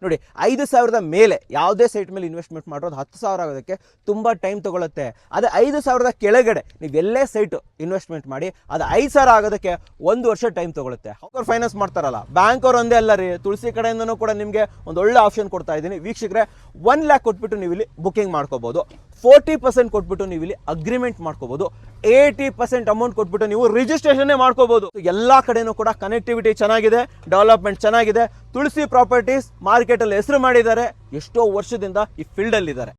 ನೋಡಿ 5,000 ಮೇಲೆ ಯಾವುದೇ ಸೈಟ್ ಮೇಲೆ ಇನ್ವೆಸ್ಟ್ಮೆಂಟ್ ಮಾಡೋದು 10,000 ಆಗೋದಕ್ಕೆ ತುಂಬ ಟೈಮ್ ತೊಗೊಳುತ್ತೆ. ಅದೇ 5,000 ಕೆಳಗಡೆ ನೀವು ಎಲ್ಲೇ ಸೈಟ್ ಇನ್ವೆಸ್ಟ್ಮೆಂಟ್ ಮಾಡಿ ಅದು 5,000 ಆಗೋದಕ್ಕೆ 1 ವರ್ಷ ಟೈಮ್ ತೊಗೊಳುತ್ತೆ. ಅವ್ರು ಫೈನಾನ್ಸ್ ಮಾಡ್ತಾರಲ್ಲ, ಬ್ಯಾಂಕ್ ಅವ್ರು ಒಂದೇ ಅಲ್ಲ ರೀ, ತುಳಸಿ ಕಡೆಯಿಂದನೂ ಕೂಡ ನಿಮಗೆ ಒಂದು ಒಳ್ಳೆ ಆಪ್ಷನ್ ಕೊಡ್ತಾ ಇದ್ದೀನಿ ವೀಕ್ಷಕರೇ. 1 lakh ಕೊಟ್ಬಿಟ್ಟು ನೀವು ಇಲ್ಲಿ ಬುಕಿಂಗ್ ಮಾಡ್ಕೋಬೋದು, 40% ಕೊಟ್ಬಿಟ್ಟು ನೀವು ಇಲ್ಲಿ ಅಗ್ರಿಮೆಂಟ್ ಮಾಡ್ಕೋಬೋದು, 80% ಅಮೌಂಟ್ ಕೊಟ್ಬಿಟ್ಟು ನೀವು ರಿಜಿಸ್ಟ್ರೇಷನ್ನೇ ಮಾಡ್ಕೋಬೋದು. ಎಲ್ಲ ಕಡೆನೂ ಕೂಡ ಕನೆಕ್ಟಿವಿಟಿ ಚೆನ್ನಾಗಿದೆ, ಡೆವಲಪ್ಮೆಂಟ್ ಚೆನ್ನಾಗಿದೆ. ತುಳಸಿ ಪ್ರಾಪರ್ಟೀಸ್ ಮಾರ್ಕೆಟಲ್ಲಿ ಹೆಸರು ಮಾಡಿದ್ದಾರೆ, ಎಷ್ಟೋ ವರ್ಷದಿಂದ ಈ ಫೀಲ್ಡಲ್ಲಿದ್ದಾರೆ.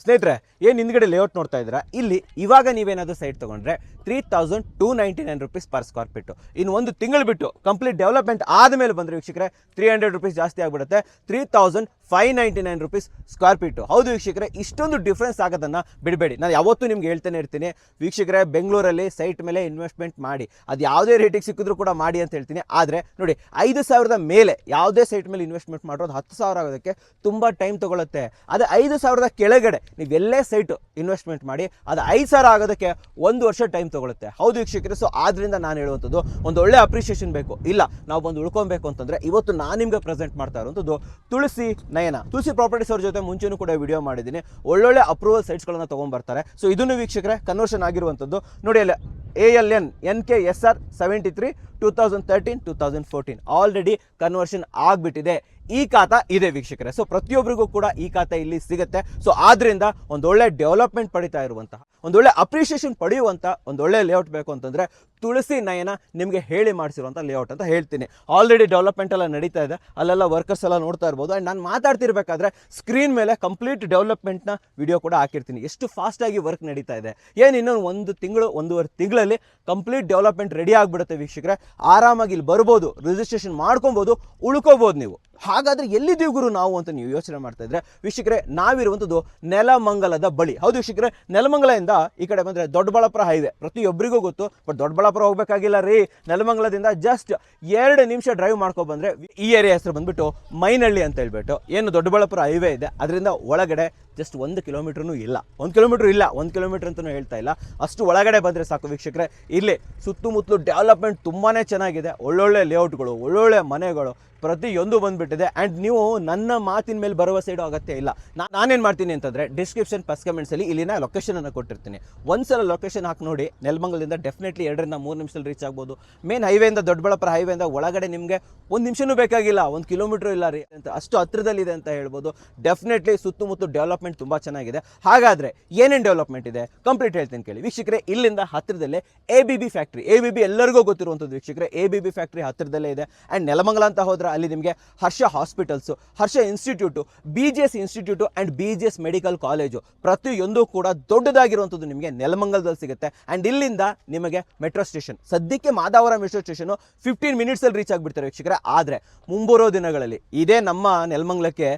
ಸ್ನೇಹಿತರೆ, ಏನು ಹಿಂದ್ಗಡೆ ಲೇಔಟ್ ನೋಡ್ತಾ ಇದ್ದೀರಾ, ಇಲ್ಲಿ ಇವಾಗ ನೀವೇನಾದರೂ ಸೈಟ್ ತೊಗೊಂಡ್ರೆ 3,299 rupees ಪರ್ ಸ್ಕ್ವೇರ್ ಫೀಟು. ಇನ್ನು ಒಂದು ತಿಂಗಳು ಬಿಟ್ಟು ಕಂಪ್ಲೀಟ್ ಡೆವಲಪ್ಮೆಂಟ್ ಆದಮೇಲೆ ಬಂದರೆ ವೀಕ್ಷಕರೇ 300 rupees ಜಾಸ್ತಿ ಆಗಿಬಿಡುತ್ತೆ, 3,599 rupees ಸ್ಕ್ವೇರ್ ಫೀಟು. ಹೌದು ವೀಕ್ಷಕರೇ, ಇಷ್ಟೊಂದು ಡಿಫ್ರೆನ್ಸ್ ಆಗೋದನ್ನು ಬಿಡಬೇಡಿ. ನಾನು ಯಾವತ್ತೂ ನಿಮ್ಗೆ ಹೇಳ್ತಾನೆ ಇರ್ತೀನಿ ವೀಕ್ಷಕರೇ, ಬೆಂಗಳೂರಲ್ಲಿ ಸೈಟ್ ಮೇಲೆ ಇನ್ವೆಸ್ಟ್ಮೆಂಟ್ ಮಾಡಿ, ಅದು ಯಾವುದೇ ರೇಟಿಗೆ ಸಿಕ್ಕಿದ್ರು ಕೂಡ ಮಾಡಿ ಅಂತ ಹೇಳ್ತೀನಿ. ಆದರೆ ನೋಡಿ 5,000 ಮೇಲೆ ಯಾವುದೇ ಸೈಟ್ ಮೇಲೆ ಇನ್ವೆಸ್ಟ್ಮೆಂಟ್ ಮಾಡೋದು 10,000 ಆಗೋದಕ್ಕೆ ತುಂಬ ಟೈಮ್ ತೊಗೊಳುತ್ತೆ. ಅದೇ 5,000 ಕೆಳಗಡೆ ನೀವು ಎಲ್ಲೇ ಸೈಟ್ ಇನ್ವೆಸ್ಟ್ಮೆಂಟ್ ಮಾಡಿ ಅದು 5,000 ಆಗೋದಕ್ಕೆ 1 ವರ್ಷ ಟೈಮ್ ತೊಗೊಳುತ್ತೆ. ಹೌದು ವೀಕ್ಷಕರೇ, ಸೊ ಆದ್ರಿಂದ ನಾನು ಹೇಳುವಂಥದ್ದು ಒಂದು ಒಳ್ಳೆ ಅಪ್ರಿಷಿಯೇಷನ್ ಬೇಕು, ಇಲ್ಲ ನಾವು ಬಂದು ಉಳ್ಕೊಬೇಕು ಅಂತಂದರೆ ಇವತ್ತು ನಾನು ನಿಮಗೆ ಪ್ರೆಸೆಂಟ್ ಮಾಡ್ತಾ ಇರುವಂಥದ್ದು ತುಳಸಿ ನಯನ. ತುಳಸಿ ಪ್ರಾಪರ್ಟೀಸ್ ಅವ್ರ ಜೊತೆ ಮುಂಚೆನೂ ಕೂಡ ವಿಡಿಯೋ ಮಾಡಿದ್ದೀನಿ, ಒಳ್ಳೊಳ್ಳೆ ಅಪ್ರೂವಲ್ ಸೈಟ್ಸ್ಗಳನ್ನು ತೊಗೊಂಡ್ಬರ್ತಾರೆ. ಸೊ ಇದನ್ನು ವೀಕ್ಷಕರೇ ಕನ್ವರ್ಷನ್ ಆಗಿರುವಂಥದ್ದು ನೋಡಿ, ಅಲ್ಲಿ ALN NKSR 73 2013 2014 ಆಲ್ರೆಡಿ ಕನ್ವರ್ಷನ್ ಆಗಿಬಿಟ್ಟಿದೆ. ಈ ಖಾತಾ ಇದೆ ವೀಕ್ಷಕರೇ. ಸೊ ಪ್ರತಿಯೊಬ್ಬರಿಗೂ ಕೂಡ ಈ ಖಾತೆ ಇಲ್ಲಿ ಸಿಗುತ್ತೆ. ಸೊ ಆದ್ರಿಂದ ಒಂದೊಳ್ಳೆ ಡೆವಲಪ್ಮೆಂಟ್ ಪಡಿತಾ ಇರುವಂತಹ, ಒಂದೊಳ್ಳೆ ಅಪ್ರಿಷಿಯೇಷನ್ ಪಡೆಯುವಂಥ ಒಂದೊಳ್ಳೆ ಲೇಔಟ್ ಬೇಕು ಅಂತಂದರೆ ತುಳಸಿ ನಯನ ನಿಮಗೆ ಹೇಳಿ ಮಾಡಿಸಿರುವಂಥ ಲೇಔಟ್ ಅಂತ ಹೇಳ್ತೀನಿ. ಆಲ್ರೆಡಿ ಡೆವಲಪ್ಮೆಂಟ್ ಎಲ್ಲ ನಡೀತಾ ಇದೆ, ಅಲ್ಲೆಲ್ಲ ವರ್ಕರ್ಸ್ ಎಲ್ಲ ನೋಡ್ತಾ ಇರ್ಬೋದು. ಆ್ಯಂಡ್ ನಾನು ಮಾತಾಡ್ತಿರ್ಬೇಕಾದ್ರೆ ಸ್ಕ್ರೀನ್ ಮೇಲೆ ಕಂಪ್ಲೀಟ್ ಡೆವಲಪ್ಮೆಂಟ್ನ ವಿಡಿಯೋ ಕೂಡ ಹಾಕಿರ್ತೀನಿ, ಎಷ್ಟು ಫಾಸ್ಟಾಗಿ ವರ್ಕ್ ನಡೀತಾ ಇದೆ. ಏನು ಇನ್ನೊಂದು 1 ತಿಂಗಳು 1.5 ತಿಂಗಳಲ್ಲಿ ಕಂಪ್ಲೀಟ್ ಡೆವಲಪ್ಮೆಂಟ್ ರೆಡಿ ಆಗಿಬಿಡುತ್ತೆ ವೀಕ್ಷಕರೇ. ಆರಾಮಾಗಿ ಇಲ್ಲಿ ಬರ್ಬೋದು, ರಿಜಿಸ್ಟ್ರೇಷನ್ ಮಾಡ್ಕೊಬೋದು, ಉಳ್ಕೋಬೋದು ನೀವು. ಹಾಗಾದರೆ ಎಲ್ಲಿದ್ದೀವಿ ಗುರು ನಾವು ಅಂತ ನೀವು ಯೋಚನೆ ಮಾಡ್ತಾ ಇದ್ರೆ ವೀಕ್ಷಕರೇ, ನಾವಿರುವಂಥದ್ದು ನೆಲಮಂಗಲದ ಬಳಿ. ಹೌದು ವೀಕ್ಷಕರೇ, ನೆಲಮಂಗಲದಿಂದ ಈ ಕಡೆ ಬಂದರೆ ದೊಡ್ಡಬಳ್ಳಾಪುರ ಹೈವೇ ಪ್ರತಿಯೊಬ್ಬರಿಗೂ ಗೊತ್ತು. ಬಟ್ ದೊಡ್ಡಬಳ್ಳಾಪುರ ಹೋಗಬೇಕಾಗಿಲ್ಲ ರೀ, ನೆಲಮಂಗಲದಿಂದ ಜಸ್ಟ್ 2 ನಿಮಿಷ ಡ್ರೈವ್ ಮಾಡ್ಕೊ ಬಂದರೆ ಈ ಏರಿಯಾ ಹೆಸರು ಬಂದ್ಬಿಟ್ಟು ಮೈನಹಳ್ಳಿ ಅಂತ ಹೇಳ್ಬಿಟ್ಟು, ಏನು ದೊಡ್ಡಬಳ್ಳಾಪುರ ಹೈವೇ ಇದೆ ಅದರಿಂದ ಒಳಗಡೆ ಜಸ್ಟ್ 1 ಕಿಲೋಮೀಟ್ರೂ ಇಲ್ಲ, 1 ಕಿಲೋಮೀಟ್ರ್ ಇಲ್ಲ, 1 ಕಿಲೋಮೀಟ್ರ್ ಅಂತಲೂ ಹೇಳ್ತಾ ಇಲ್ಲ, ಅಷ್ಟು ಒಳಗಡೆ ಬಂದರೆ ಸಾಕು ವೀಕ್ಷಕರೇ. ಇಲ್ಲಿ ಸುತ್ತಮುತ್ತಲು ಡೆವಲಪ್ಮೆಂಟ್ ತುಂಬಾ ಚೆನ್ನಾಗಿದೆ, ಒಳ್ಳೊಳ್ಳೆ ಲೇಔಟ್ಗಳು, ಒಳ್ಳೊಳ್ಳೆ ಮನೆಗಳು ಪ್ರತಿಯೊಂದು ಬಂದುಬಿಟ್ಟಿದೆ. ಆ್ಯಂಡ್ ನೀವು ನನ್ನ ಮಾತಿನ ಮೇಲೆ ಭರವಸೆ ಇಡೋ ಅಗತ್ಯ ಇಲ್ಲ. ನಾನೇನು ಮಾಡ್ತೀನಿ ಅಂತಂದರೆ ಡಿಸ್ಕ್ರಿಪ್ಷನ್ ಫಸ್ಟ್ ಕಮೆಂಟ್ಸಲ್ಲಿ ಇಲ್ಲಿನ ಲೊಕೇಶನನ್ನು ಕೊಟ್ಟಿರ್ತೀನಿ, ಒಂದ್ಸಲ ಲೊಕೇಶನ್ ಹಾಕಿ ನೋಡಿ. ನೆಲಮಂಗಲದಿಂದ ಡೆಫಿನೆಟ್ಲಿ 2 ರಿಂದ 3 ನಿಮಿಷದಲ್ಲಿ ರೀಚ್ ಆಗ್ಬೋದು. ಮೇನ್ ಹೈವೇಯಿಂದ ದೊಡ್ಡಬಳ್ಳಾಪುರ ಹೈವೇಯಿಂದ ಒಳಗಡೆ ನಿಮಗೆ 1 ನಿಮಿಷನೂ ಬೇಕಾಗಿಲ್ಲ, 1 ಕಿಲೋಮೀಟ್ರ್ ಇಲ್ಲ ರೀ ಅಂತ, ಅಷ್ಟು ಹತ್ತಿರದಲ್ಲಿದೆ ಅಂತ ಹೇಳ್ಬೋದು. ಡೆಫಿನೆಟ್ಲಿ ಸುತ್ತಮುತ್ತ ಡೆವಲಪ್ಮೆಂಟ್ ತುಂಬ ಚೆನ್ನಾಗಿದೆ. ಹಾಗಾದರೆ ಏನೇನು ಡೆವಲಪ್ಮೆಂಟ್ ಇದೆ ಕಂಪ್ಲೀಟ್ ಹೇಳ್ತೀನಿ ಕೇಳಿ ವೀಕ್ಷಕರೇ. ಇಲ್ಲಿಂದ ಹತ್ತಿರದಲ್ಲೇ ABB ಫ್ಯಾಕ್ಟ್ರಿ, ABB ಎಲ್ಲರಿಗೂ ಗೊತ್ತಿರುವಂಥದ್ದು ವೀಕ್ಷಕರೇ. ABB ಫ್ಯಾಕ್ಟ್ರಿ ಹತ್ತಿರದಲ್ಲೇ ಇದೆ. ಆ್ಯಂಡ್ ನೆಲಮಂಗಲ ಅಂತ ಹೋದ್ರೆ ಅಲ್ಲಿ ನಿಮಗೆ Harsha hospitals, Harsha institute, BGS institute and BGS medical college ಪ್ರತಿಯೊಂದು ಕೂಡ ದೊಡ್ಡದಾಗಿರುವಂಥದ್ದು ನಿಮಗೆ ನೆಲಮಂಗಲದಲ್ಲಿ ಸಿಗುತ್ತೆ. ಆ್ಯಂಡ್ ಇಲ್ಲಿಂದ ನಿಮಗೆ ಮೆಟ್ರೋ ಸ್ಟೇಷನ್, ಸದ್ಯಕ್ಕೆ ಮಾದಾವರ ಮೆಟ್ರೋ ಸ್ಟೇಷನು 15 ಮಿನಿಟ್ಸಲ್ಲಿ ರೀಚ್ ಆಗಿಬಿಡ್ತಾರೆ ವೀಕ್ಷಕರೇ. ಆದರೆ ಮುಂಬರೋ ದಿನಗಳಲ್ಲಿ ಇದೇ ನಮ್ಮ ನೆಲಮಂಗಲಕ್ಕೆ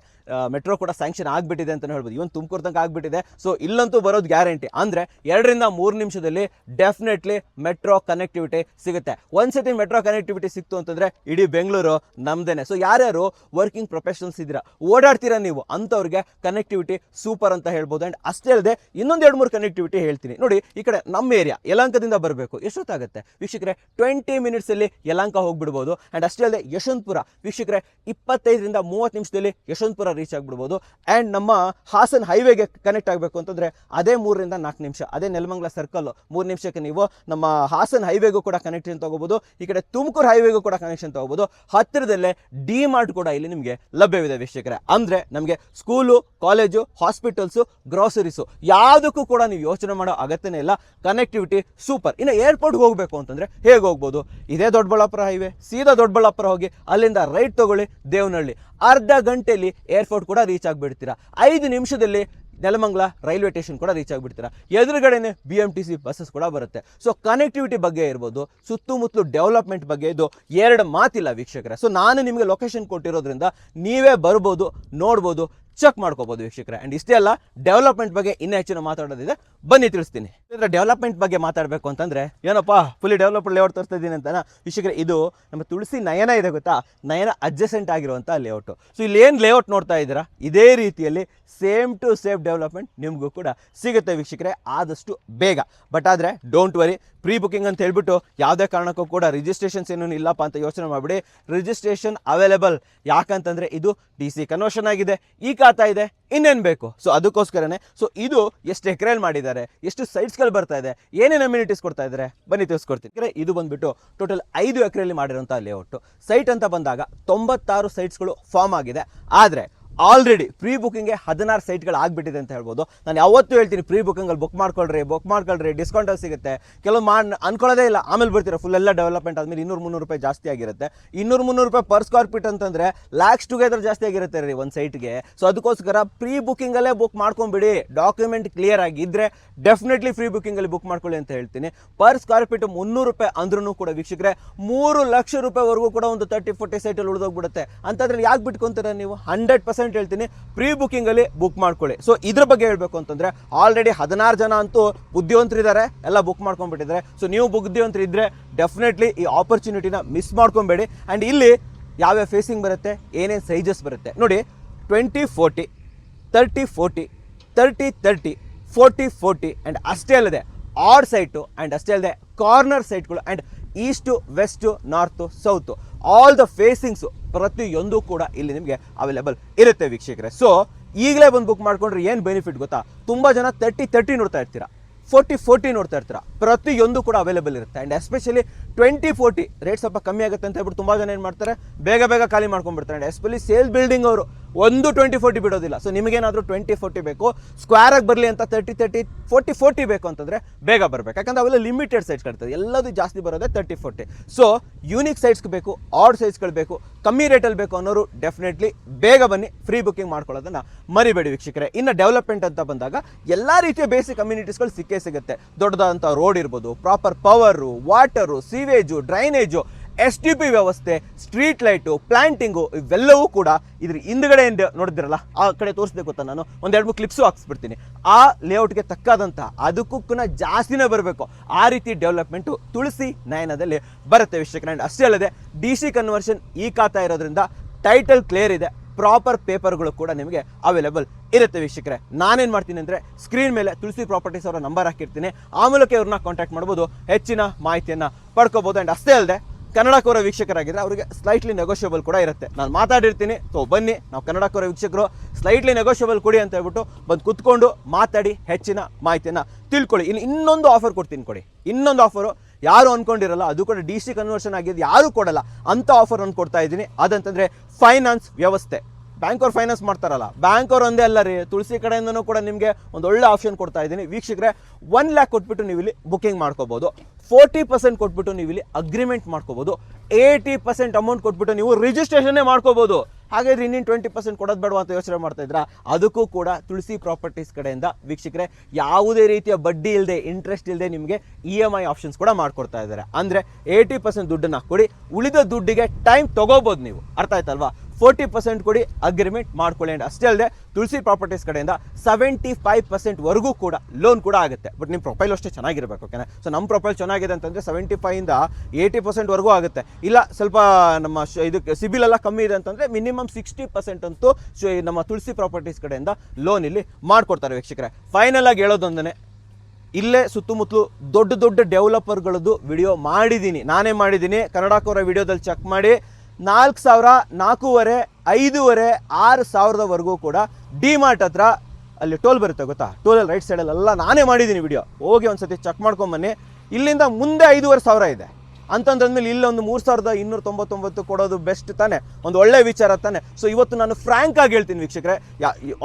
ಮೆಟ್ರೋ ಕೂಡ ಸ್ಯಾಂಕ್ಷನ್ ಆಗಿಬಿಟ್ಟಿದೆ ಅಂತಲೇ ಹೇಳ್ಬೋದು. ಇವನ್ ತುಮಕೂರು ತನಕ ಆಗಿಬಿಟ್ಟಿದೆ. ಸೊ ಇಲ್ಲಂತೂ ಬರೋದು ಗ್ಯಾರಂಟಿ. ಅಂದರೆ 2 ರಿಂದ 3 ನಿಮಿಷದಲ್ಲಿ ಡೆಫಿನೆಟ್ಲಿ ಮೆಟ್ರೋ ಕನೆಕ್ಟಿವಿಟಿ ಸಿಗುತ್ತೆ. ಒಂದ್ಸತಿ ಮೆಟ್ರೋ ಕನೆಕ್ಟಿವಿಟಿ ಸಿಕ್ತು ಅಂತಂದರೆ ಇಡೀ ಬೆಂಗಳೂರು ನಮ್ದೇನೆ. ಸೊ ಯಾರ್ಯಾರು ವರ್ಕಿಂಗ್ ಪ್ರೊಫೆಷನಲ್ಸ್ ಇದ್ದೀರಾ, ಓಡಾಡ್ತೀರಾ ನೀವು, ಅಂಥವ್ರಿಗೆ ಕನೆಕ್ಟಿವಿಟಿ ಸೂಪರ್ ಅಂತ ಹೇಳ್ಬೋದು. ಆ್ಯಂಡ್ ಅಷ್ಟೇ ಅಲ್ಲದೆ ಇನ್ನೊಂದು 2-3 ಕನೆಕ್ಟಿವಿಟಿ ಹೇಳ್ತೀನಿ ನೋಡಿ. ಈ ಕಡೆ ನಮ್ಮ ಏರಿಯಾ ಯಲಹಂಕದಿಂದ ಬರಬೇಕು, ಎಷ್ಟೊತ್ತಾಗುತ್ತೆ ವೀಕ್ಷಕರೇ? 20 ಮಿನಿಟ್ಸಲ್ಲಿ ಯಲಹಂಕ ಹೋಗ್ಬಿಡ್ಬೋದು. ಆ್ಯಂಡ್ ಅಷ್ಟೇ ಅಲ್ಲದೆ ಯಶವಂತಪುರ ವೀಕ್ಷಕರೇ 25 ರಿಂದ 30 ನಿಮಿಷದಲ್ಲಿ ಯಶವಂತಪುರ ರೀಚ್ ಆಗಿಬಿಡ್ಬೋದು. ಆ್ಯಂಡ್ ನಮ್ಮ ಹಾಸನ್ ಹೈವೇಗೆ ಕನೆಕ್ಟ್ ಆಗಬೇಕು ಅಂತಂದರೆ ಅದೇ 3ರಿಂದ 4 ನಿಮಿಷ, ಅದೇ ನೆಲಮಂಗಲ ಸರ್ಕಲ್ 3 ನಿಮಿಷಕ್ಕೆ ನೀವು ನಮ್ಮ ಹಾಸನ್ ಹೈವೇಗೂ ಕೂಡ ಕನೆಕ್ಷನ್ ತೊಗೋಬೋದು. ಈ ಕಡೆ ತುಮಕೂರು ಹೈವೇಗೂ ಕೂಡ ಕನೆಕ್ಷನ್ ತೊಗೋಬೋದು. ಹತ್ತಿರದಲ್ಲೇ ಡಿ ಮಾರ್ಟ್ ಕೂಡ ಇಲ್ಲಿ ನಿಮಗೆ ಲಭ್ಯವಿದೆ ವೀಕ್ಷಕರೇ. ಅಂದರೆ ನಮಗೆ ಸ್ಕೂಲು, ಕಾಲೇಜು, ಹಾಸ್ಪಿಟಲ್ಸು, ಗ್ರಾಸರೀಸು ಯಾವುದಕ್ಕೂ ಕೂಡ ನೀವು ಯೋಚನೆ ಮಾಡೋ ಅಗತ್ಯನೇ ಇಲ್ಲ. Connectivity super. ಇನ್ನು ಏರ್ಪೋರ್ಟ್ಗೆ ಹೋಗಬೇಕು ಅಂತಂದರೆ ಹೇಗೆ ಹೋಗ್ಬೋದು? ಇದೇ ದೊಡ್ಡಬಳ್ಳಾಪುರ ಹೈವೇ, ಸೀದಾ ದೊಡ್ಡಬಳ್ಳಾಪುರ ಹೋಗಿ ಅಲ್ಲಿಂದ ರೈಟ್ ತಗೊಳ್ಳಿ ದೇವನಹಳ್ಳಿ, ಅರ್ಧ ಗಂಟೆಯಲ್ಲಿ ಏರ್ಪೋರ್ಟ್ ಕೂಡ ರೀಚ್ ಆಗಿಬಿಡ್ತೀರಾ. 5 ನಿಮಿಷದಲ್ಲಿ ನೆಲಮಂಗಲ ರೈಲ್ವೆ ಸ್ಟೇಷನ್ ಕೂಡ ರೀಚ್ ಆಗಿಬಿಡ್ತೀರಾ. ಎದುರುಗಡೆನೆ BMTC ಬಸ್ಸಸ್ ಕೂಡ ಬರುತ್ತೆ. ಸೊ ಕನೆಕ್ಟಿವಿಟಿ ಬಗ್ಗೆ ಇರ್ಬೋದು, ಸುತ್ತಮುತ್ತಲು ಡೆವಲಪ್ಮೆಂಟ್ ಬಗ್ಗೆ ಇದು 2 ಮಾತಿಲ್ಲ ವೀಕ್ಷಕರೇ. ಸೊ ನಾನು ನಿಮಗೆ ಲೊಕೇಶನ್ ಕೊಟ್ಟಿರೋದ್ರಿಂದ ನೀವೇ ಬರ್ಬೋದು, ನೋಡ್ಬೋದು, ಚೆಕ್ ಮಾಡ್ಕೋಬೋದು ವೀಕ್ಷಕರೇ. ಆ್ಯಂಡ್ ಇಷ್ಟೇ ಅಲ್ಲ, ಡೆವಲಪ್ಮೆಂಟ್ ಬಗ್ಗೆ ಇನ್ನೂ ಹೆಚ್ಚಿನ ಮಾತಾಡೋದಿದೆ, ಬನ್ನಿ ತಿಳಿಸ್ತೀನಿ. ಅಂದರೆ ಡೆವಲಪ್ಮೆಂಟ್ ಬಗ್ಗೆ ಮಾತಾಡಬೇಕು ಅಂತಂದರೆ ಏನಪ್ಪ ಫುಲ್ಲಿ ಡೆವಲಪ್ಡ್ ಲೇಔಟ್ ತೋರಿಸ್ತಾ ಇದ್ದೀನಿ ಅಂತ ವೀಕ್ಷಕರೇ. ಇದು ನಮ್ಮ ತುಳಸಿ ನಯನ ಇದೆ ಗೊತ್ತಾ, ನಯನ ಅಡ್ಜಸೆಂಟ್ ಆಗಿರುವಂಥ ಲೇಔಟು. ಸೊ ಇಲ್ಲಿ ಏನು ಲೇಔಟ್ ನೋಡ್ತಾ ಇದ್ದೀರಾ, ಇದೇ ರೀತಿಯಲ್ಲಿ ಸೇಮ್ ಟು ಸೇಮ್ ಡೆವಲಪ್ಮೆಂಟ್ ನಿಮಗೂ ಕೂಡ ಸಿಗುತ್ತೆ ವೀಕ್ಷಕರೇ, ಆದಷ್ಟು ಬೇಗ. ಬಟ್ ಆದರೆ ಡೋಂಟ್ ವರಿ, ಪ್ರೀ ಬುಕಿಂಗ್ ಅಂತ ಹೇಳ್ಬಿಟ್ಟು ಯಾವುದೇ ಕಾರಣಕ್ಕೂ ಕೂಡ ರಿಜಿಸ್ಟ್ರೇಷನ್ಸ್ ಏನೂ ಇಲ್ಲಪ್ಪ ಅಂತ ಯೋಚನೆ ಮಾಡಿಬಿಡಿ. Registration available. ಯಾಕಂತಂದರೆ ಇದು DC ಕನ್ವರ್ಷನ್ ಆಗಿದೆ, ಈ ಖಾತಾ ಇದೆ, ಇನ್ನೇನು ಬೇಕು. ಸೊ ಅದಕ್ಕೋಸ್ಕರನೇ. ಸೊ ಇದು ಎಷ್ಟು ಎಕರೆಯಲ್ಲಿ ಮಾಡಿದ್ದಾರೆ, ಎಷ್ಟು ಸೈಟ್ಸ್ಗಳು ಬರ್ತಾ ಇದೆ, ಏನೇನು ಅಮ್ಯುನಿಟೀಸ್ ಕೊಡ್ತಾ ಇದ್ದಾರೆ, ಬನ್ನಿ ತಿಳಿಸ್ಕೊಡ್ತೀನಿ. ಇದು ಬಂದುಬಿಟ್ಟು ಟೋಟಲ್ 5 ಎಕರೆಯಲ್ಲಿ ಮಾಡಿರೋಂಥ ಲೇಔಟು. ಸೈಟ್ ಅಂತ ಬಂದಾಗ 96 ಸೈಟ್ಸ್ಗಳು ಫಾರ್ಮ್ ಆಗಿದೆ. ಆದರೆ ಆಲ್ರೆಡಿ ಪ್ರೀ ಬುಕ್ಕಿಂಗ್ಗೆ 16 ಸೈಟ್ಗಳು ಆಗಿಬಿಟ್ಟಿದೆ ಅಂತ ಹೇಳ್ಬೋದು. ನಾನು ಯಾವತ್ತೂ ಹೇಳ್ತೀನಿ, ಪ್ರೀ ಬುಕ್ಕಿಂಗಲ್ಲಿ ಬುಕ್ ಮಾಡ್ಕೊಳ್ರಿ, ಡಿಸ್ಕೌಂಟಲ್ಲಿ ಸಿಗುತ್ತೆ. ಕೆಲವು ಅನ್ಕೊಳ್ಳೋದೇ ಇಲ್ಲ, ಆಮೇಲೆ ಬರ್ತೀರಾ ಫುಲ್ ಎಲ್ಲ ಡೆವಲಪ್ಮೆಂಟ್ ಆದಮೇಲೆ 200-300 ರೂಪಾಯಿ ಜಾಸ್ತಿ ಆಗಿರುತ್ತೆ. 200-300 ರೂಪಾಯಿ ಪರ್ ಸ್ಕ್ವೇರ್ ಫೀಟ್ ಅಂತಂದರೆ ಲ್ಯಾಕ್ಸ್ ಟುಗೆದರ್ ಜಾಸ್ತಿ ಆಗಿರುತ್ತೆ ರೀ ಒಂದು ಸೈಟ್ಗೆ. ಸೊ ಅದಕ್ಕೋಸ್ಕರ ಪ್ರೀ ಬುಕ್ಕಿಂಗಲ್ಲೇ ಬುಕ್ ಮಾಡ್ಕೊಂಬಿಡಿ. ಡಾಕ್ಯುಮೆಂಟ್ ಕ್ಲಿಯರ್ ಆಗಿದ್ದರೆ ಡೆಫಿನೆಟ್ಲಿ ಫ್ರೀ ಬುಕ್ಕಿಂಗಲ್ಲಿ ಬುಕ್ ಮಾಡ್ಕೊಳ್ಳಿ ಅಂತ ಹೇಳ್ತೀನಿ. ಪರ್ ಸ್ಕ್ವೇರ್ ಫೀಟ್ 300 ರೂಪಾಯಿ ಅಂದ್ರೂ ಕೂಡ ವೀಕ್ಷಕರೇ 3 ಲಕ್ಷ ರೂಪಾಯಿವರೆಗೂ ಕೂಡ ಒಂದು 30-40 ಸೈಟಲ್ಲಿ ಉಳಿದೋಗ್ಬಿಡುತ್ತೆ. ಅಂತಂದ್ರೆ ಯಾಕೆ ಬಿಟ್ಕೊಂತೀರ ನೀವು? 100% ಹೇಳ್ತೀನಿ, ಪ್ರೀ ಬುಕ್ಕಿಂಗ್ ಅಲ್ಲಿ ಬುಕ್ ಮಾಡ್ಕೊಳ್ಳಿ. ಸೊ ಇದ್ರ ಬಗ್ಗೆ ಹೇಳ್ಬೇಕು ಅಂತಂದ್ರೆ ಆಲ್ರೆಡಿ 16 ಜನ ಅಂತೂ ಬುದ್ಧಿವಂತರಿದ್ದಾರೆ, ಎಲ್ಲ ಬುಕ್ ಮಾಡ್ಕೊಂಡ್ಬಿಟ್ಟಿದ್ದಾರೆ. ಸೊ ನೀವು ಬುದ್ಧಿವಂತರು ಇದ್ರೆ ಡೆಫಿನೆಟ್ಲಿ ಈ ಆಪರ್ಚುನಿಟಿನ ಮಿಸ್ ಮಾಡ್ಕೊಬೇಡಿ. ಆ್ಯಂಡ್ ಇಲ್ಲಿ ಯಾವ್ಯಾವ ಫೇಸಿಂಗ್ ಬರುತ್ತೆ, ಏನೇನು ಸೈಜಸ್ ಬರುತ್ತೆ ನೋಡಿ. 20-40, 30-40, 30-30, 40-40 ಆ್ಯಂಡ್ ಅಷ್ಟೇ ಅಲ್ಲದೆ ಆಡ್ ಸೈಟು ಆ್ಯಂಡ್ ಅಷ್ಟೇ ಅಲ್ಲದೆ ಕಾರ್ನರ್ ಸೈಟ್ಗಳು and east, west, north, south, all the facings ಪ್ರತಿಯೊಂದು ಕೂಡ ಇಲ್ಲಿ ನಿಮಗೆ ಅವೈಲೇಬಲ್ ಇರುತ್ತೆ ವೀಕ್ಷಕರೇ. ಸೊ ಈಗಲೇ ಬಂದು ಬುಕ್ ಮಾಡ್ಕೊಂಡ್ರೆ ಏನು ಬೆನಿಫಿಟ್ ಗೊತ್ತಾ? ತುಂಬ ಜನ 30-30 ನೋಡ್ತಾ ಇರ್ತೀರಾ, 40-40 ನೋಡ್ತಾ ಇರ್ತೀರಾ. ಪ್ರತಿಯೊಂದು ಕೂಡ ಅವೈಲೇಬಲ್ ಇರುತ್ತೆ. ಆ್ಯಂಡ್ ಎಸ್ಪೆಷಲಿ 20-40 ರೇಟ್ ಸ್ವಲ್ಪ ಕಮ್ಮಿ ಆಗುತ್ತೆ ಅಂತ ಹೇಳ್ಬಿಟ್ಟು ತುಂಬ ಜನ ಏನು ಮಾಡ್ತಾರೆ, ಬೇಗ ಖಾಲಿ ಮಾಡ್ಕೊಂಡ್ಬಿಡ್ತಾರೆ. ಆ್ಯಂಡ್ ಎಸ್ಪೆಷಲಿ ಸೇಲ್ ಬಿಲ್ಡಿಂಗ್ ಅವರು ಒಂದು 20-40 ಬಿಡೋದಿಲ್ಲ. ಸೊ ನಿಮಗೇನಾದರೂ 20-40 ಬೇಕು, ಸ್ಕ್ವೇರಾಗಿ ಬರಲಿ ಅಂತ 30-30, 40-40 ಬೇಕು ಅಂತಂದರೆ ಬೇಗ ಬರಬೇಕು. ಯಾಕಂದರೆ ಅವೆಲ್ಲ ಲಿಮಿಟೆಡ್ ಸೈಟ್ಸ್ ಇರ್ತದೆ, ಎಲ್ಲದೂ ಜಾಸ್ತಿ ಬರೋದೇ 30-40. ಸೊ ಯೂನಿಕ್ ಸೈಟ್ಸ್ಗೆ ಬೇಕು, ಆಡ್ ಸೈಟ್ಸ್ಗಳು ಬೇಕು, ಕಮ್ಮಿ ರೇಟಲ್ಲಿ ಬೇಕು ಅನ್ನೋರು ಡೆಫಿನೆಟ್ಲಿ ಬೇಗ ಬನ್ನಿ, ಫ್ರೀ ಬುಕ್ಕಿಂಗ್ ಮಾಡ್ಕೊಳ್ಳೋದನ್ನು ಮರಿಬೇಡಿ ವೀಕ್ಷಕರೇ. ಇನ್ನು ಡೆವಲಪ್ಮೆಂಟ್ ಅಂತ ಬಂದಾಗ ಎಲ್ಲ ರೀತಿಯ ಬೇಸಿಕ್ ಕಮ್ಯುನಿಟೀಸ್ಗಳು ಸಿಗುತ್ತೆ. ದೊಡ್ಡದಾದಂಥ ರೋಡ್ ಇರ್ಬೋದು, proper power, water, ಸೀವೇಜು, drainage, STP ವ್ಯವಸ್ಥೆ, ಸ್ಟ್ರೀಟ್ ಲೈಟು, ಪ್ಲಾಂಟಿಂಗು, ಇವೆಲ್ಲವೂ ಕೂಡ ಇದ್ರ ಹಿಂದ್ಗಡೆ ನೋಡಿದಿರಲ್ಲ, ಆ ಕಡೆ ತೋರಿಸ್ಬೇಕು ಅಂತ ನಾನು 1-2 ಕ್ಲಿಪ್ಸು ಹಾಕ್ಸ್ಬಿಡ್ತೀನಿ. ಆ ಲೇಔಟ್ಗೆ ತಕ್ಕಾದಂಥ ಅದಕ್ಕೂ ಜಾಸ್ತಿನೇ ಬರಬೇಕು, ಆ ರೀತಿ ಡೆವಲಪ್ಮೆಂಟು ತುಳಸಿ ನಯನದಲ್ಲಿ ಬರುತ್ತೆ ವೀಕ್ಷಕರೇ. ಆ್ಯಂಡ್ ಅಷ್ಟೇ ಅಲ್ಲದೆ DC ಕನ್ವರ್ಷನ್ ಈ ಖಾತಾ ಇರೋದ್ರಿಂದ ಟೈಟಲ್ ಕ್ಲಿಯರ್ ಇದೆ, ಪ್ರಾಪರ್ ಪೇಪರ್ಗಳು ಕೂಡ ನಿಮಗೆ ಅವೈಲೇಬಲ್ ಇರುತ್ತೆ ವೀಕ್ಷಕರೇ. ನಾನೇನು ಮಾಡ್ತೀನಿ ಅಂದರೆ ಸ್ಕ್ರೀನ್ ಮೇಲೆ ತುಳಸಿ ಪ್ರಾಪರ್ಟೀಸ್ ಅವರ ನಂಬರ್ ಹಾಕಿರ್ತೀನಿ, ಆ ಮೂಲಕ ಇವ್ರನ್ನ ಕಾಂಟ್ಯಾಕ್ಟ್ ಮಾಡ್ಬೋದು, ಹೆಚ್ಚಿನ ಮಾಹಿತಿಯನ್ನು ಪಡ್ಕೋಬೋದು. ಆ್ಯಂಡ್ ಅಷ್ಟೇ ಅಲ್ಲದೆ ಕನ್ನಡಕೋರ ವೀಕ್ಷಕರಾಗಿದ್ದರೆ ಅವರಿಗೆ ಸ್ಲೈಟ್ಲಿ ನೆಗೋಷಿಯಬಲ್ ಕೂಡ ಇರುತ್ತೆ. ನಾನು ಮಾತಾಡಿರ್ತೀನಿ, ಸೊ ಬನ್ನಿ ನಾವು ಕನ್ನಡಕೋರ ವೀಕ್ಷಕರು ಸ್ಲೈಟ್ಲಿ ನೆಗೋಷಿಯಬಲ್ ಕೊಡಿ ಅಂತ ಹೇಳ್ಬಿಟ್ಟು ಬಂದು ಕುತ್ಕೊಂಡು ಮಾತಾಡಿ ಹೆಚ್ಚಿನ ಮಾಹಿತಿಯನ್ನು ತಿಳ್ಕೊಳ್ಳಿ. ಇನ್ನೊಂದು ಆಫರ್ ಕೊಡ್ತೀನಿ ಕೊಡಿ, ಇನ್ನೊಂದು ಆಫರು ಯಾರು ಅಂದ್ಕೊಂಡಿರಲ್ಲ, ಅದು ಕೂಡ DC ಕನ್ವರ್ಷನ್ ಆಗಿದ್ದು ಯಾರು ಕೊಡಲ್ಲ ಅಂಥ ಆಫರ್ ಒಂದು ಕೊಡ್ತಾ ಇದ್ದೀನಿ. ಅದಂತಂದರೆ ಫೈನಾನ್ಸ್ ವ್ಯವಸ್ಥೆ. ಬ್ಯಾಂಕ್ ಅವ್ರು ಫೈನಾನ್ಸ್ ಮಾಡ್ತಾರಲ್ಲ, ಬ್ಯಾಂಕ್ ಅವ್ರು ಒಂದೇ ಅಲ್ಲ ರೀ, ತುಳಸಿ ಕಡೆಯಿಂದನೂ ಕೂಡ ನಿಮಗೆ ಒಂದು ಒಳ್ಳೆ ಆಪ್ಷನ್ ಕೊಡ್ತಾ ಇದ್ದೀನಿ ವೀಕ್ಷಕರೇ. 1 ಲ್ಯಾಕ್ ಕೊಟ್ಬಿಟ್ಟು ನೀವು ಇಲ್ಲಿ ಬುಕ್ಕಿಂಗ್ ಮಾಡ್ಕೋಬೋದು, 40% ಕೊಟ್ಬಿಟ್ಟು ನೀವು ಇಲ್ಲಿ ಅಗ್ರಿಮೆಂಟ್ ಮಾಡ್ಕೋಬೋದು, 80% ಅಮೌಂಟ್ ಕೊಟ್ಬಿಟ್ಟು ನೀವು ರಿಜಿಸ್ಟ್ರೇಷನ್ನೇ ಮಾಡ್ಕೋಬೋದು. ಹಾಗಾದ್ರೆ ಇನ್ನೇನು 20% ಕೊಡೋದು ಬೇಡವಾ ಅಂತ ಯೋಚನೆ ಮಾಡ್ತಾ ಇದ್ರಾ? ಅದಕ್ಕೂ ಕೂಡ ತುಳಸಿ ಪ್ರಾಪರ್ಟೀಸ್ ಕಡೆಯಿಂದ ವೀಕ್ಷಕರೇ ಯಾವುದೇ ರೀತಿಯ ಬಡ್ಡಿ ಇಲ್ಲದೆ, ಇಂಟ್ರೆಸ್ಟ್ ಇಲ್ಲದೆ ನಿಮಗೆ EMI ಆಪ್ಷನ್ಸ್ ಕೂಡ ಮಾಡ್ಕೊಡ್ತಾ ಇದ್ದಾರೆ. ಅಂದರೆ 80% ದುಡ್ಡನ್ನು ಕೊಡಿ, ಉಳಿದ ದುಡ್ಡಿಗೆ ಟೈಮ್ ತೊಗೋಬೋದು ನೀವು. ಅರ್ಥ ಆಯ್ತಲ್ವಾ? 40% ಕೊಡಿ, ಅಗ್ರಿಮೆಂಟ್ ಮಾಡ್ಕೊಳ್ಳಿ. ಆ್ಯಂಡ್ ಅಷ್ಟೇ ಅಲ್ಲದೆ ತುಳಸಿ ಪ್ರಾಪರ್ಟೀಸ್ ಕಡೆಯಿಂದ 75% ವರೆಗೂ ಕೂಡ ಲೋನ್ ಕೂಡ ಆಗುತ್ತೆ. ಬಟ್ ನಿಮ್ಮ ಪ್ರೊಫೈಲ್ ಅಷ್ಟೇ ಚೆನ್ನಾಗಿರಬೇಕು, ಓಕೆನಾ? ಸೊ ನಮ್ಮ ಪ್ರೊಫೈಲ್ ಚೆನ್ನಾಗಿದೆ ಅಂತಂದರೆ 75ಇಂದ 80% ವರೆಗೂ ಆಗುತ್ತೆ. ಇಲ್ಲ ಸ್ವಲ್ಪ ನಮ್ಮ ಇದಕ್ಕೆ ಸಿಬಿಲ್ ಎಲ್ಲ ಕಮ್ಮಿ ಇದೆ ಅಂತಂದರೆ ಮಿನಿಮಮ್ 60% ಅಂತೂ ನಮ್ಮ ತುಳಸಿ ಪ್ರಾಪರ್ಟೀಸ್ ಕಡೆಯಿಂದ ಲೋನ್ ಇಲ್ಲಿ ಮಾಡಿಕೊಡ್ತಾರೆ ವೀಕ್ಷಕರೇ. ಫೈನಲ್ ಆಗಿ ಹೇಳೋದೊಂದನೇ, ಇಲ್ಲೇ ಸುತ್ತಮುತ್ತಲು ದೊಡ್ಡ ಡೆವಲಪರ್ಗಳದ್ದು ವಿಡಿಯೋ ಮಾಡಿದ್ದೀನಿ, ನಾನೇ ಮಾಡಿದ್ದೀನಿ. ಕನ್ನಡಕೋರ ವಿಡಿಯೋದಲ್ಲಿ ಚೆಕ್ ಮಾಡಿ 4,000, 4,500, 5,500-6,000ವರೆಗೂ ಕೂಡ ಡಿಮಾರ್ಟ್ ಹತ್ರ ಅಲ್ಲಿ ಟೋಲ್ ಬರುತ್ತೆ ಗೊತ್ತಾ, ಟೋಲಲ್ಲಿ ರೈಟ್ ಸೈಡಲ್ಲೆಲ್ಲ ನಾನೇ ಮಾಡಿದ್ದೀನಿ ವಿಡಿಯೋ, ಹೋಗಿ ಒಂದ್ಸತಿ ಚೆಕ್ ಮಾಡ್ಕೊಂಬನ್ನಿ. ಇಲ್ಲಿಂದ ಮುಂದೆ 5,500 ಇದೆ ಅಂತಂದ್ಮೇಲೆ ಇಲ್ಲೊಂದು 3,299 ಕೊಡೋದು ಬೆಸ್ಟ್ ತಾನೆ, ಒಂದು ಒಳ್ಳೆ ವಿಚಾರ ತಾನೆ. ಸೊ ಇವತ್ತು ನಾನು ಫ್ರ್ಯಾಂಕ್ ಆಗಿ ಹೇಳ್ತೀನಿ ವೀಕ್ಷಕರೇ,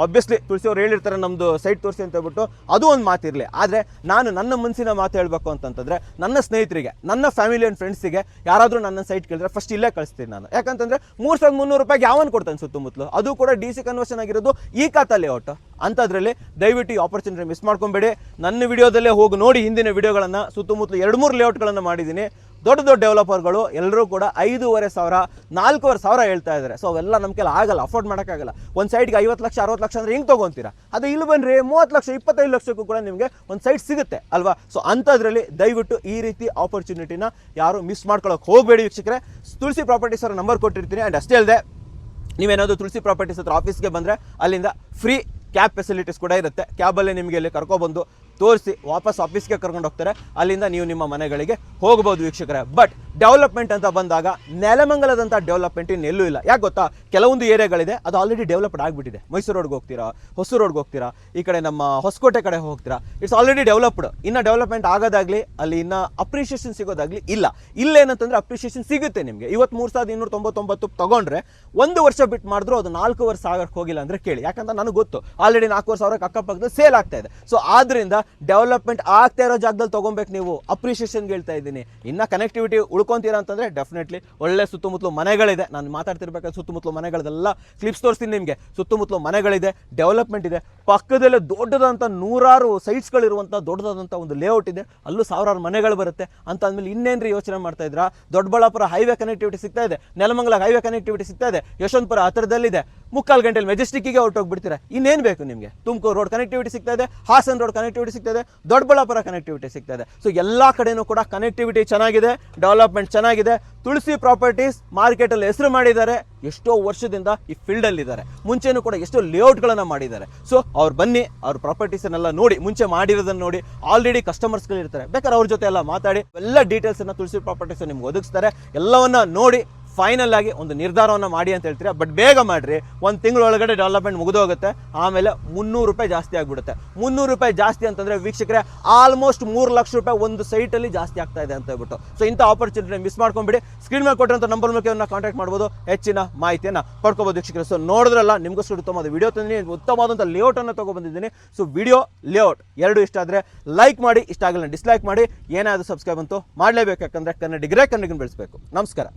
ಆಬ್ವಿಯಸ್ಲಿ ತುಳಸಿ ಅವ್ರು ಹೇಳಿರ್ತಾರೆ ನಮ್ಮದು ಸೈಟ್ ತೋರಿಸಿ ಅಂತ ಹೇಳ್ಬಿಟ್ಟು, ಅದು ಒಂದು ಮಾತಿರಲಿ. ಆದರೆ ನಾನು ನನ್ನ ಮನಸ್ಸಿನ ಮಾತು ಹೇಳಬೇಕು ಅಂತಂತಂದರೆ, ನನ್ನ ಸ್ನೇಹಿತರಿಗೆ, ನನ್ನ ಫ್ಯಾಮಿಲಿ ಆ್ಯಂಡ್ ಫ್ರೆಂಡ್ಸಿಗೆ ಯಾರಾದರೂ ನನ್ನ ಸೈಟ್ ಕೇಳಿದ್ರೆ ಫಸ್ಟ್ ಇಲ್ಲೇ ಕಳಿಸ್ತೀನಿ ನಾನು. ಯಾಕಂತಂದರೆ 3,300 ರೂಪಾಯಿಗೆ ಯಾವನು ಕೊಡ್ತಾನೆ ಸುತ್ತಮುತ್ತಲು, ಅದು ಕೂಡ DC ಕನ್ವರ್ಷನ್ ಆಗಿರೋದು ಈ ಖಾತಾ ಲೇಔಟ್. ಅಂಥದ್ರಲ್ಲಿ ದಯವಿಟ್ಟು ಈ ಆಪರ್ಚುನಿಟಿ ಮಿಸ್ ಮಾಡ್ಕೊಂಬೇಡಿ. ನನ್ನ ವಿಡಿಯೋದಲ್ಲೇ ಹೋಗಿ ನೋಡಿ, ಹಿಂದಿನ ವಿಡಿಯೋಗಳನ್ನು ಸುತ್ತಮುತ್ತಲು 2-3 ಲೇಔಟ್ಗಳನ್ನು ಮಾಡಿದ್ದೀನಿ. ದೊಡ್ಡ ದೊಡ್ಡ ಡೆವಲಪರ್ಗಳು ಎಲ್ಲರೂ ಕೂಡ 5,500, 4,500 ಹೇಳ್ತಾ ಇದ್ದಾರೆ. ಸೊ ಅವೆಲ್ಲ ನಮ್ಮ ಕೈಲಿ ಆಗಲ್ಲ, ಅಫೋರ್ಡ್ ಮಾಡೋಕ್ಕಾಗಲ್ಲ. ಒಂದು ಸೈಟ್ಗೆ 50 ಲಕ್ಷ 60 ಲಕ್ಷ ಅಂದರೆ ಹೆಂಗೆ ತೊಗೊತೀರಾ? ಅದು ಇಲ್ಲಿ ಬನ್ನಿರಿ 30 ಲಕ್ಷ 25 ಲಕ್ಷಕ್ಕೂ ಕೂಡ ನಿಮಗೆ ಒಂದು ಸೈಟ್ ಸಿಗುತ್ತೆ ಅಲ್ವಾ? ಸೊ ಅಂಥದ್ರಲ್ಲಿ ದಯವಿಟ್ಟು ಈ ರೀತಿ ಆಪರ್ಚುನಿಟಿನ ಯಾರು ಮಿಸ್ ಮಾಡ್ಕೊಳ್ಳೋಕೆ ಹೋಗಬೇಡಿ ವೀಕ್ಷಕರೇ. ತುಳಸಿ ಪ್ರಾಪರ್ಟೀಸ್ ಅವರ ನಂಬರ್ ಕೊಟ್ಟಿರ್ತೀನಿ. ಆ್ಯಂಡ್ ಅಷ್ಟೇ ಅಲ್ಲದೆ ನೀವೇನಾದರೂ ತುಳಸಿ ಪ್ರಾಪರ್ಟೀಸ್ ಹತ್ರ ಆಫೀಸ್ಗೆ ಬಂದರೆ ಅಲ್ಲಿಂದ ಫ್ರೀ ಕ್ಯಾಬ್ ಫೆಸಿಲಿಟೀಸ್ ಕೂಡ ಇರುತ್ತೆ. ಕ್ಯಾಬಲ್ಲೇ ನಿಮಗೆ ಇಲ್ಲಿ ಕರ್ಕೊಬಂದು ತೋರಿಸಿ ವಾಪಸ್ ಆಫೀಸ್ಗೆ ಕರ್ಕೊಂಡು ಹೋಗ್ತಾರೆ. ಅಲ್ಲಿಂದ ನೀವು ನಿಮ್ಮ ಮನೆಗಳಿಗೆ ಹೋಗ್ಬೋದು ವೀಕ್ಷಕರೇ. ಬಟ್ ಡೆವಲಪ್ಮೆಂಟ್ ಅಂತ ಬಂದಾಗ ನೆಲಮಂಗಲದಂಥ ಡೆವಲಪ್ಮೆಂಟ್ ಇನ್ನೆಲ್ಲೂ ಇಲ್ಲ. ಯಾಕೆ ಗೊತ್ತಾ, ಕೆಲವೊಂದು ಏರಿಯಾಗಳಿದೆ ಅದು ಆಲ್ರೆಡಿ ಡೆವಲಪ್ಡ್ ಆಗಿಬಿಟ್ಟಿದೆ. ಮೈಸೂರು ರೋಡ್ಗೆ ಹೋಗ್ತೀರಾ, ಹೊಸೂರು ರೋಡ್ಗೆ ಹೋಗ್ತೀರಾ, ಈ ಕಡೆ ನಮ್ಮ ಹೊಸಕೋಟೆ ಕಡೆ ಹೋಗ್ತೀರಾ, ಇಟ್ಸ್ ಆಲ್ರೆಡಿ ಡೆವಲಪ್ಡ್. ಇನ್ನು ಡೆವಲಪ್ಮೆಂಟ್ ಆಗೋದಾಗಲಿ ಅಲ್ಲಿ ಇನ್ನು ಅಪ್ರಿಷಿಯೇಷನ್ ಸಿಗೋದಾಗಲಿ ಇಲ್ಲ. ಇಲ್ಲೇನಂತಂದರೆ ಅಪ್ರಿಷಿಯೇಷನ್ ಸಿಗುತ್ತೆ ನಿಮಗೆ. ಇವತ್ತು 3,299 ತೊಗೊಂಡ್ರೆ 1 ವರ್ಷ ಬಿಟ್ಟು ಮಾಡಿದ್ರು ಅದು 4 ವರ್ಷ ಆಗಕ್ಕೆ ಹೋಗಿಲ್ಲ ಅಂದರೆ ಕೇಳಿ. ಯಾಕಂತ ನನಗೆ ಗೊತ್ತು, ಆಲ್ರೆಡಿ 4,000 ಅಕ್ಕಪಕ್ಕದಲ್ಲಿ ಸೇಲ್ ಆಗ್ತಾ ಇದೆ. ಸೊ ಆದ್ದರಿಂದ ಡೆವಲಪ್ಮೆಂಟ್ ಆಗ್ತಾ ಇರೋ ಜಾಗದಲ್ಲಿ ತೊಗೊಬೇಕು ನೀವು. ಅಪ್ರಿಷಿಯೇಷನ್ಗೆ ಹೇಳ್ತಾ ಇದ್ದೀನಿ. ಇನ್ನು ಕನೆಕ್ಟಿವಿಟಿ ಉಳ್ಕೊಂತೀರಾ ಅಂತಂದರೆ ಡೆಫಿನೆಟ್ಲಿ ಒಳ್ಳೆ ಸುತ್ತಮುತ್ತಲು ಮನೆಗಳಿದೆ. ನಾನು ಮಾತಾಡ್ತಿರ್ಬೇಕಾದ್ರೆ ಸುತ್ತಮುತ್ತಲು ಮನೆಗಳದೆಲ್ಲ ಕ್ಲಿಪ್ಸ್ ತೋರಿಸ್ತೀನಿ ನಿಮಗೆ. ಸುತ್ತಮುತ್ತಲು ಮನೆಗಳಿದೆ, ಡೆವಲಪ್ಮೆಂಟ್ ಇದೆ, ಪಕ್ಕದಲ್ಲೇ ದೊಡ್ಡದಂಥ 100 ಸೈಟ್ಸ್ಗಳಿರುವಂಥ ದೊಡ್ಡದಾದಂಥ ಒಂದು ಲೇಔಟ್ ಇದೆ. ಅಲ್ಲೂ 1,000 ಮನೆಗಳು ಬರುತ್ತೆ ಅಂತ ಅಂದಮೇಲೆ ಇನ್ನೇನ್ರಿ ಯೋಚನೆ ಮಾಡ್ತಾ ಇದ್ರಾ? ದೊಡ್ಡಬಳ್ಳಾಪುರ ಹೈವೇ ಕನೆಕ್ಟಿವಿಟಿ ಸಿಗ್ತಾ ಇದೆ, ನೆಲಮಂಗಲ ಹೈವೇ ಕನೆಕ್ಟಿವಿಟಿ ಸಿಗ್ತಾ ಇದೆ, ಯಶವಂತಪುರ ಹತ್ತಿರದಲ್ಲಿದೆ, 3/4 ಗಂಟೆಲಿ ಮೆಜೆಸ್ಟಿಕ್ಕಿಗೆ ಹೊರಟೋಗ್ಬಿಡ್ತೀರಾ. ಇನ್ನೇನು ಬೇಕು ನಿಮಗೆ? ತುಮಕೂರು ರೋಡ್ ಕನೆಕ್ಟಿವಿಟಿ ಸಿಗ್ತಾ ಇದೆ, ಹಾಸನ್ ರೋಡ್ ಕನೆಕ್ಟಿವಿಟಿ ಸಿಗ್ತಾ ಇದೆ, ದೊಡ್ಡಬಳ್ಳಾಪುರ ಕನೆಕ್ಟಿವಿಟಿ ಸಿಗ್ತಾ ಇದೆ. ಸೊ ಎಲ್ಲ ಕಡೆನೂ ಕೂಡ ಕನೆಕ್ಟಿವಿಟಿ ಚೆನ್ನಾಗಿದೆ, ಡೆವಲಪ್ಮೆಂಟ್ ಚೆನ್ನಾಗಿದೆ. ತುಳಸಿ ಪ್ರಾಪರ್ಟೀಸ್ ಮಾರ್ಕೆಟಲ್ಲಿ ಹೆಸರು ಮಾಡಿದ್ದಾರೆ, ಎಷ್ಟೋ ವರ್ಷದಿಂದ ಈ ಫೀಲ್ಡಲ್ಲಿದ್ದಾರೆ. ಮುಂಚೆನೂ ಕೂಡ ಎಷ್ಟೋ ಲೇಔಟ್ಗಳನ್ನು ಮಾಡಿದ್ದಾರೆ. ಸೊ ಅವ್ರು ಬನ್ನಿ, ಅವ್ರ ಪ್ರಾಪರ್ಟೀಸನ್ನೆಲ್ಲ ನೋಡಿ, ಮುಂಚೆ ಮಾಡಿರೋದನ್ನು ನೋಡಿ. ಆಲ್ರೆಡಿ ಕಸ್ಟಮರ್ಸ್ಗಳಿರ್ತಾರೆ, ಬೇಕಾದ್ರೆ ಅವ್ರ ಜೊತೆ ಎಲ್ಲ ಮಾತಾಡಿ ಎಲ್ಲ ಡೀಟೇಲ್ಸನ್ನು ತುಳಸಿ ಪ್ರಾಪರ್ಟೀಸ್ ನಿಮ್ಗೆ ಒದಗಿಸ್ತಾರೆ. ಎಲ್ಲವನ್ನ ನೋಡಿ ಫೈನಲ್ ಆಗಿ ಒಂದು ನಿರ್ಧಾರವನ್ನು ಮಾಡಿ ಅಂತ ಹೇಳ್ತೀರಾ. ಬಟ್ ಬೇಗ ಮಾಡಿರಿ, 1 ತಿಂಗಳೊಳಗಡೆ ಡೆವಲಪ್ಮೆಂಟ್ ಮುಗಿದೋಗುತ್ತೆ. ಆಮೇಲೆ 300 ರೂಪಾಯಿ ಜಾಸ್ತಿ ಆಗಿಬಿಡುತ್ತೆ. 300 ರೂಪಾಯಿ ಜಾಸ್ತಿ ಅಂತಂದರೆ ವೀಕ್ಷಕರೇ ಆಲ್ಮೋಸ್ಟ್ 3 ಲಕ್ಷ ರೂಪಾಯಿ ಒಂದು ಸೈಟಲ್ಲಿ ಜಾಸ್ತಿ ಆಗ್ತಾ ಇದೆ ಅಂತ ಹೇಳ್ಬಿಟ್ಟು. ಸೊ ಇಂಥ ಆಪರ್ಚುನಿಟಿ ಮಿಸ್ ಮಾಡ್ಕೊಂಬಿಡಿ. ಸ್ಕ್ರೀನ್ ಮೇಲೆ ಕೊಟ್ಟಿರೋಂಥ ನಂಬರ್ ಮೂಲಕ ಕಾಂಟ್ಯಾಕ್ಟ್ ಮಾಡ್ಬೋದು, ಹೆಚ್ಚಿನ ಮಾಹಿತಿಯನ್ನು ಪಡ್ಕೋಬೋದು ವೀಕ್ಷಕರೇ. ಸೊ ನೋಡಿದ್ರಲ್ಲ, ನಿಮಗೋಸ್ಕರ ಉತ್ತಮವಾದ ವಿಡಿಯೋ ತಂದಿದ್ದೀನಿ, ಉತ್ತಮವಾದಂಥ ಲೇಔಟನ್ನು ತೊಗೊಬಂದಿದ್ದೀನಿ. ಸೊ ವಿಡಿಯೋ ಲೇಔಟ್ ಎರಡು ಇಷ್ಟ ಆದರೆ ಲೈಕ್ ಮಾಡಿ, ಇಷ್ಟ ಆಗಲ್ಲ ಡಿಸ್ಲೈಕ್ ಮಾಡಿ. ಏನಾದರೂ ಸಬ್ಸ್ಕ್ರೈಬ್ ಅಂತೂ ಮಾಡಲೇಬೇಕು, ಯಾಕಂದರೆ ಕನ್ನಡಿಗರೇ ಕನ್ನಡಿಗನ ಬೆಳೆಸಬೇಕು. ನಮಸ್ಕಾರ.